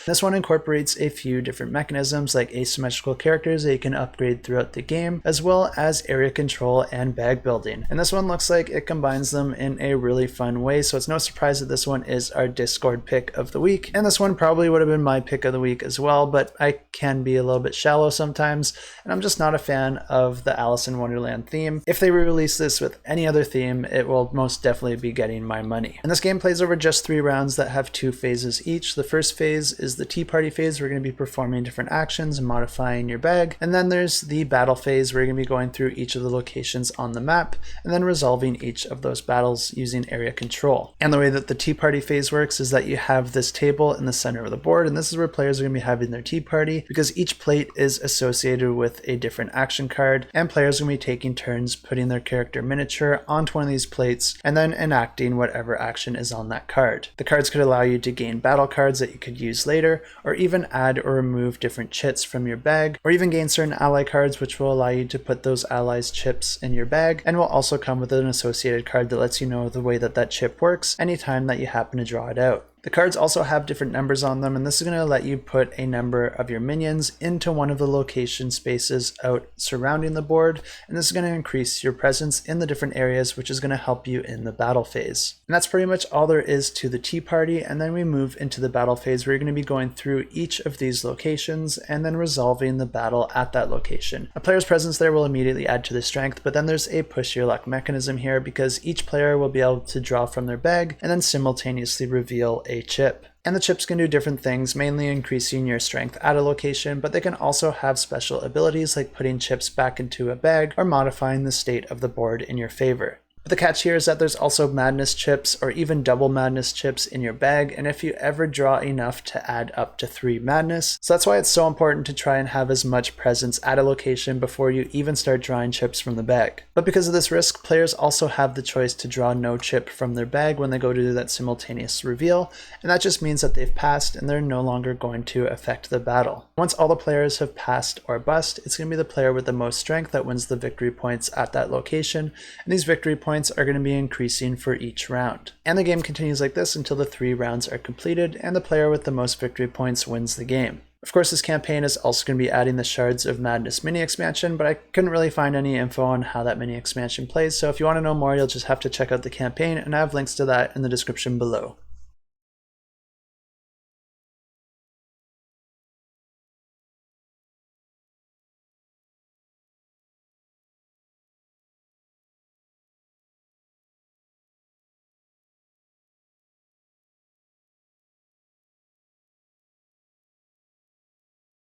This one incorporates a few different mechanisms like asymmetrical characters that you can upgrade throughout the game, as well as area control and bag building. And this one looks like it combines them in a really fun way, so it's no surprise that this one is our Discord pick of the week. And this one probably would have been my pick of the week as well, but I can be a little bit shallow sometimes, and I'm just not a fan of the Alice in Wonderland theme. If they re-release this with any other theme, it will most definitely be getting my money. And this game plays over just 3 rounds that have 2 phases each. The first phase is the tea party phase. We're going to be performing different actions and modifying your bag. And then there's the battle phase where you're going to be going through each of the locations on the map and then resolving each of those battles using area control. And the way that the tea party phase works is that you have this table in the center of the board, and this is where players are going to be having their tea party because each plate is associated with a different action card, and players are going to be taking turns putting their character miniature onto one of these plates and then enacting whatever action is on that card. The cards could allow you to gain battle cards that you could use later, or even add or remove different chits from your bag, or even gain certain ally cards which will allow you to put those allies' chips in your bag, and will also come with an associated card that lets you know the way that that chip works anytime that you happen to draw it out. The cards also have different numbers on them, and this is going to let you put a number of your minions into one of the location spaces out surrounding the board, and this is going to increase your presence in the different areas, which is going to help you in the battle phase. And that's pretty much all there is to the tea party, and then we move into the battle phase where you're going to be going through each of these locations and then resolving the battle at that location. A player's presence there will immediately add to their strength, but then there's a push your luck mechanism here because each player will be able to draw from their bag and then simultaneously reveal a chip. And the chips can do different things, mainly increasing your strength at a location, but they can also have special abilities like putting chips back into a bag or modifying the state of the board in your favor. But the catch here is that there's also madness chips or even double madness chips in your bag, and if you ever draw enough to add up to 3 madness. So that's why it's so important to try and have as much presence at a location before you even start drawing chips from the bag. But because of this risk, players also have the choice to draw no chip from their bag when they go to do that simultaneous reveal, and that just means that they've passed and they're no longer going to affect the battle. Once all the players have passed or bust, it's going to be the player with the most strength that wins the victory points at that location, and these victory points are going to be increasing for each round. And the game continues like this until the 3 rounds are completed and the player with the most victory points wins the game. Of course, this campaign is also going to be adding the Shards of Madness mini expansion, but I couldn't really find any info on how that mini expansion plays, so if you want to know more, you'll just have to check out the campaign, and I have links to that in the description below.